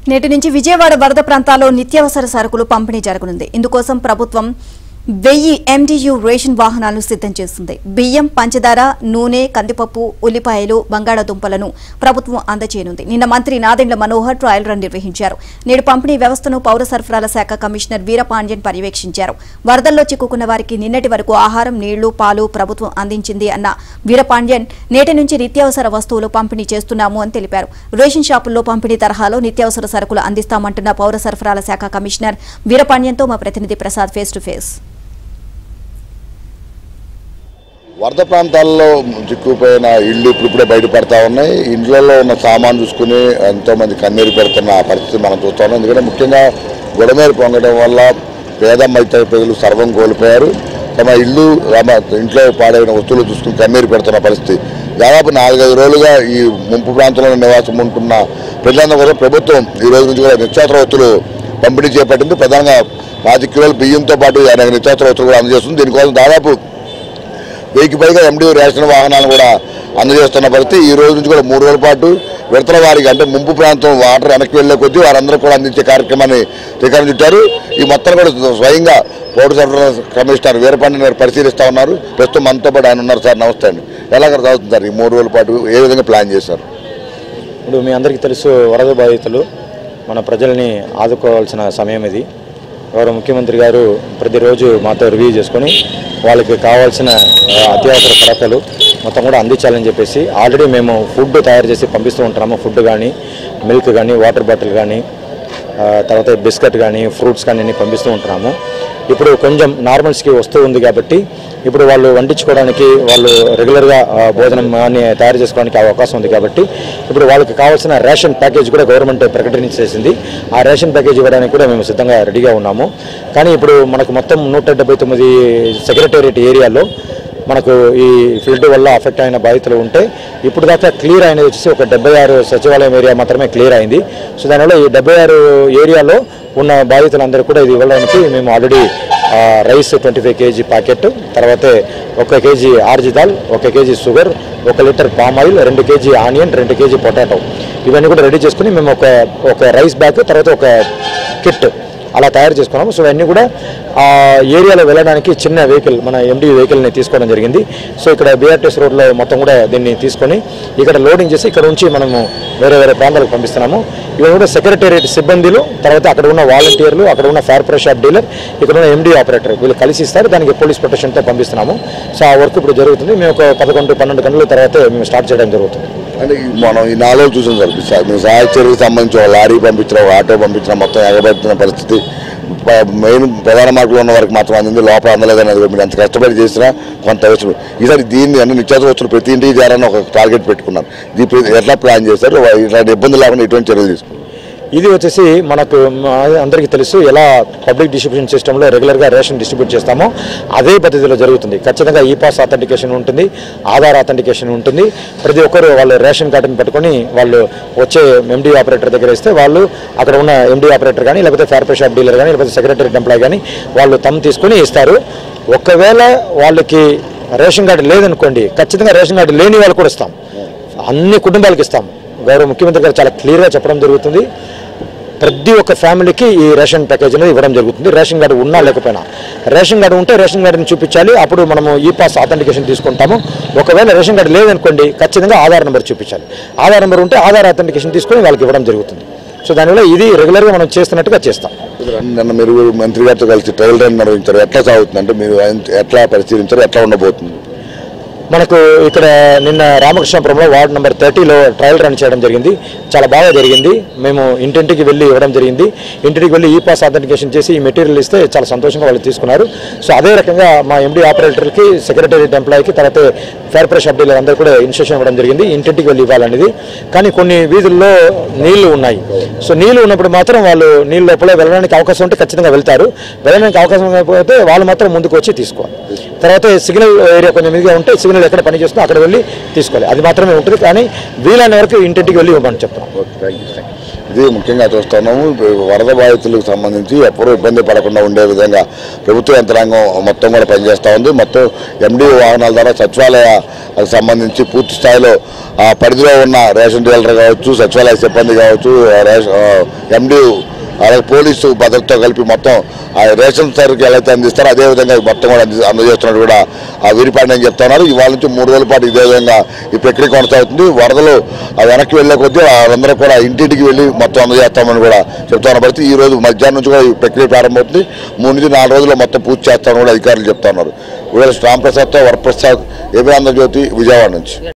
నేటి నుంచి విజయవాడ వరద ప్రాంతాల్లో నిత్యావసర సరుకులు పంపిణీ జరగనుంది. ఇందుకోసం ప్రభుత్వం 1000 MDU రేషన్ వాహనాలను సిద్ధం చేస్తుంది. బియ్యం, పంచదార, నూనె, కందిపప్పు, ఉల్లిపాయలు, బంగాళాదుంపలను ప్రభుత్వం అందజేయనుంది. నిన్న మంత్రి నాదెండ్ల మనోహర్ ట్రయల్ రన్ నిర్వహించారు. నేడు పంపిణీ వ్యవస్థను పౌర సరఫరాల శాఖ కమిషనర్ వీరపాండ్యన్ పర్యవేక్షించారు. వరదల్లో చిక్కుకున్న వారికి నిన్నటి వరకు ఆహారం, నీళ్లు, పాలు ప్రభుత్వం అందించింది అన్న వీరపాండ్యన్ నేటి నుంచి నిత్యావసర వస్తువులు పంపిణీ చేస్తున్నాము అని తెలిపారు. రేషన్ షాపుల్లో పంపిణీ తరహాలో నిత్యావసర సరుకులు అందిస్తామంటున్న పౌర సరఫరాల శాఖ కమిషనర్ వీరపాండ్యన్తో మా ప్రతినిధి ప్రసాద్ ఫేస్ టు ఫేస్. వరద ప్రాంతాల్లో చిక్కుపోయిన ఇళ్ళు ఇప్పుడే బయటపడతా ఉన్నాయి. ఇండ్లలో ఉన్న సామాన్ చూసుకుని ఎంతోమంది కన్నీరు పెడుతున్న పరిస్థితి మనం చూస్తా ఉన్నాం. ఎందుకంటే ముఖ్యంగా గొడమేరు పొంగడం వల్ల పేద మధ్య ప్రజలు సర్వం కోల్పోయారు. తమ ఇల్లు ఇంట్లో పాడైన వస్తువులు చూసుకుని కన్నీరు పెడుతున్న పరిస్థితి. దాదాపు 4-5 రోజులుగా ఈ ముంపు ప్రాంతంలో నివాసం ఉంటున్న ప్రజలందరూ కూడా ప్రభుత్వం ఈ రోజు నుంచి కూడా నిత్యావసర వస్తువులు పంపిణీ చేపట్టింది. ప్రధానంగా 5 కిలోల బియ్యంతో పాటు అనేక నిత్యావసర వస్తువులు కూడా అందజేస్తుంది. దీనికోసం దాదాపు 1000కి పైగా MDU రేషన్ వాహనాలను కూడా అందజేస్తున్న పరిస్థితి. ఈ రోజు నుంచి కూడా 3 రోజుల పాటు విడతల వారికి అంటే ముంపు ప్రాంతం వాటర్ వెనక్కి వెళ్లే కొద్దీ వారందరూ కూడా అందించే కార్యక్రమాన్ని శ్రీకారం చుట్టారు. ఈ మొత్తం కూడా స్వయంగా పౌర సరఫరా కమిషనర్ వీరపాండ్యన్ గారు పరిశీలిస్తూ ఉన్నారు. ప్రస్తుతం మనతో పాటు ఆయన ఉన్నారు. సార్ నమస్తే అండి. ఎలా సాగుతుంది సార్ ఈ 3 రోజుల పాటు ఏ విధంగా ప్లాన్ చేశారు? ఇప్పుడు మీ అందరికీ తెలుసు, వరద బాధితులు మన ప్రజల్ని ఆదుకోవాల్సిన సమయం ఇది. గౌరవ ముఖ్యమంత్రి గారు ప్రతిరోజు మాతో రివ్యూ చేసుకొని వాళ్ళకి కావాల్సిన అత్యవసర సరకులు మొత్తం కూడా అందించాలని చెప్పేసి ఆల్రెడీ మేము ఫుడ్ తయారు చేసి పంపిస్తూ ఉంటున్నాము. ఫుడ్ కానీ, మిల్క్ కానీ, వాటర్ బాటిల్ కానీ, తర్వాత బిస్కెట్ కానీ, ఫ్రూట్స్ కానీ అన్ని పంపిస్తూ ఉంటున్నాము. ఇప్పుడు కొంచెం నార్మల్స్కి వస్తూ ఉంది కాబట్టి ఇప్పుడు వాళ్ళు వండించుకోవడానికి, వాళ్ళు రెగ్యులర్గా భోజనం అన్ని తయారు చేసుకోవడానికి అవకాశం ఉంది కాబట్టి ఇప్పుడు వాళ్ళకి కావాల్సిన రేషన్ ప్యాకేజ్ కూడా గవర్నమెంట్ ప్రకటించేసింది. ఆ రేషన్ ప్యాకేజ్ ఇవ్వడానికి కూడా మేము సిద్ధంగా రెడీగా ఉన్నాము. కానీ ఇప్పుడు మనకు మొత్తం 179 సెక్రటేరియట్ ఏరియాలో మనకు ఈ ఫీల్డ్ వల్ల అఫెక్ట్ అయిన బాధితులు ఉంటే ఇప్పుడు దాకా క్లియర్ అయినది వచ్చేసి ఒక 76 సచివాలయం ఏరియా మాత్రమే క్లియర్ అయింది. సో దానివల్ల ఈ 76 ఏరియాలో ఉన్న బాధితులందరూ కూడా ఇది ఇవ్వడానికి మేము ఆల్రెడీ రైస్ 25 kg ప్యాకెట్, తర్వాత 1 kg ఆర్జీ dal, 1 kg sugar, 1 litre palm oil, 2 kg onion, 2 kg potato ఇవన్నీ కూడా రెడీ చేసుకుని మేము ఒక రైస్ బ్యాగ్, తర్వాత ఒక కిట్ అలా తయారు చేసుకున్నాము. సో ఇవన్నీ కూడా ఆ ఏరియాలో వెళ్ళడానికి చిన్న వెహికల్, మన MDU వెహికల్ని తీసుకోవడం జరిగింది. సో ఇక్కడ BRTS రోడ్లో మొత్తం కూడా దీన్ని తీసుకొని ఇక్కడ లోడింగ్ చేసి ఇక్కడ నుంచి మనము వేరే ప్రాంతాలకు పంపిస్తున్నాము. ఇవన్నీ కూడా సెక్రటేరియట్ సిబ్బందిలు, తర్వాత అక్కడ ఉన్న వాలంటీర్లు, అక్కడ ఉన్న ఫైర్ షాప్ డీలర్, ఇక్కడ ఉన్న MDU ఆపరేటర్ వీళ్ళు కలిసి ఇస్తారు. దానికి పోలీస్ ప్రొటెక్షన్తో పంపిస్తున్నాము. సో ఆ వర్క్ ఇప్పుడు జరుగుతుంది. మేము ఒక 11-12 గంటల తర్వాత మేము స్టార్ట్ చేయడం జరుగుతుంది. అంటే మనం ఈ 4 రోజులు చూసాం సార్, మేము సహాయ చర్యలకు సంబంధించి లారీ పంపించిన, ఆటో పంపించిన, మొత్తం ఎగబెడుతున్న పరిస్థితి. మెయిన్ ప్రధాన మార్గంలో ఉన్న వారికి మాత్రం అందింది, లోపల అందలేదనేది మీరు ఎంత కష్టపడి చేసినా కొంత అవసరం. ఈసారి దీన్ని అన్ని నిత్యావసర వస్తువులు ప్రతి ఇంటికి చేయాలని ఒక టార్గెట్ పెట్టుకున్నారు. దీన్ని ఎట్లా ప్లాన్ చేశారు? ఇట్లాంటి ఇబ్బందులు లేకుండా ఎటువంటి చర్యలు తీసుకున్నారు? ఇది వచ్చేసి మనకు అందరికీ తెలుసు, ఎలా పబ్లిక్ డిస్ట్రిబ్యూషన్ సిస్టంలో రెగ్యులర్గా రేషన్ డిస్ట్రిబ్యూట్ చేస్తామో అదే పద్ధతిలో జరుగుతుంది. ఖచ్చితంగా ఈపాస్ అథెంటికేషన్ ఉంటుంది, ఆధార్ అథెంటికేషన్ ఉంటుంది. ప్రతి ఒక్కరు వాళ్ళు రేషన్ కార్డుని పట్టుకొని వాళ్ళు వచ్చే MDU ఆపరేటర్ దగ్గర ఇస్తే వాళ్ళు అక్కడ ఉన్న MDU ఆపరేటర్ కానీ, లేకపోతే ఫైర్ షాప్ డీలర్ కానీ, లేకపోతే సెక్రటరీ ఎంప్లాయ్ కానీ వాళ్ళు తీసుకొని ఇస్తారు. ఒకవేళ వాళ్ళకి రేషన్ కార్డు లేదనుకోండి, ఖచ్చితంగా రేషన్ కార్డు లేని వాళ్ళు కూడా ఇస్తాం, అన్ని కుటుంబాలకు ఇస్తాం. గౌరవ ముఖ్యమంత్రి గారు చాలా క్లియర్గా చెప్పడం జరుగుతుంది. ప్రతి ఒక్క ఫ్యామిలీకి ఈ రేషన్ ప్యాకేజ్ అనేది ఇవ్వడం జరుగుతుంది. రేషన్ కార్డు ఉన్నా లేకపోయినా, రేషన్ కార్డు ఉంటే రేషన్ కార్డుని చూపించాలి, అప్పుడు మనము ఈపాస్ అథెంటికేషన్ తీసుకుంటాము. ఒకవేళ రేషన్ కార్డు లేదనుకోండి, ఖచ్చితంగా ఆధార్ నెంబర్ చూపించాలి. ఆధార్ నెంబర్ ఉంటే ఆధార్ అథెంటికేషన్ తీసుకొని వాళ్ళకి ఇవ్వడం జరుగుతుంది. సో దానివల్ల ఇది రెగ్యులర్గా మనం చేస్తున్నట్టుగా చేస్తాం. నిన్న మీరు మంత్రి గారితో కలిసి ట్రయల్ రన్ నిర్వహించారు. ఎట్లా సాగుతుంది అంటే మీరు ఎట్లా పరిశీలించారు, ఎట్లా ఉండబోతుంది? మనకు ఇక్కడ నిన్న రామకృష్ణపురంలో వార్డు నెంబర్ 30లో ట్రయల్ రన్ చేయడం జరిగింది. చాలా బాగా జరిగింది. మేము ఇంటింటికి వెళ్ళి ఇవ్వడం జరిగింది. ఇంటికి వెళ్ళి ఈపాస్ అథెంటికేషన్ చేసి ఈ మెటీరియల్ ఇస్తే చాలా సంతోషంగా వాళ్ళు తీసుకున్నారు. సో అదే రకంగా మా MDU ఆపరేటర్కి, సెక్రటేరియట్ ఎంప్లాయీకి, తర్వాత ఫైర్ షాప్ డీలర్ అందరూ కూడా ఇన్స్ట్రక్షన్ ఇవ్వడం జరిగింది ఇంటింటికి వెళ్ళి ఇవ్వాలనేది. కానీ కొన్ని వీధుల్లో నీళ్లు ఉన్నాయి. సో నీళ్లు ఉన్నప్పుడు మాత్రం వాళ్ళు నీళ్ళ లోపల వెళ్ళడానికి అవకాశం ఉంటే ఖచ్చితంగా వెళ్తారు. వెళ్ళడానికి అవకాశం లేకపోతే వాళ్ళు మాత్రం ముందుకు వచ్చి తీసుకోవాలి. తర్వాత సిగ్నల్ ఏరియా కొంచెం ఇదిగా ఉంటే సిగ్నల్ ఎక్కడ పని చేస్తుందో అక్కడ వెళ్ళి తీసుకోవాలి. అది మాత్రమే ఉంటుంది. కానీ వీలైన వరకు ఇంటింటికి వెళ్ళి ఇవ్వమని చెప్తాం. ఇది ముఖ్యంగా చూస్తున్నాము. వరద బాధితులకు సంబంధించి ఎప్పుడూ ఇబ్బంది పడకుండా ఉండే విధంగా ప్రభుత్వ యంత్రాంగం మొత్తం కూడా పనిచేస్తూ ఉంది. మొత్తం ఎండి వాహనాల ద్వారా సచివాలయాలకు సంబంధించి పూర్తి స్థాయిలో ఆ పరిధిలో ఉన్న రేషన్ డీలర్ కావచ్చు, సచివాలయ సిబ్బంది కావచ్చు, ఎండి అలాగే పోలీసు భద్రతతో కలిపి మొత్తం ఆ రేషన్ సరుకు ఎలా అయితే అందిస్తారో అదేవిధంగా మొత్తం కూడా అందజేస్తున్నట్టు కూడా ఆ వీరిపాడిని అని చెప్తున్నారు. ఇవాళ నుంచి 3 రోజుల పాటు ఇదే విధంగా ఈ ప్రక్రియ కొనసాగుతుంది. వరదలు వెనక్కి వెళ్లే కొద్దీ వాళ్ళందరూ కూడా ఇంటింటికి వెళ్ళి మొత్తం అందజేస్తామని కూడా చెప్తున్న పరిస్థితి. ఈ రోజు మధ్యాహ్నం నుంచి కూడా ఈ ప్రక్రియ ప్రారంభమవుతుంది. 3 నుంచి 4 రోజుల్లో మొత్తం పూర్తి చేస్తామని కూడా అధికారులు చెప్తున్నారు. రాంప్రసాద్తో వరప్రసాద్, ఏబీ ఆంధ్రజ్యోతి, విజయవాడ నుంచి.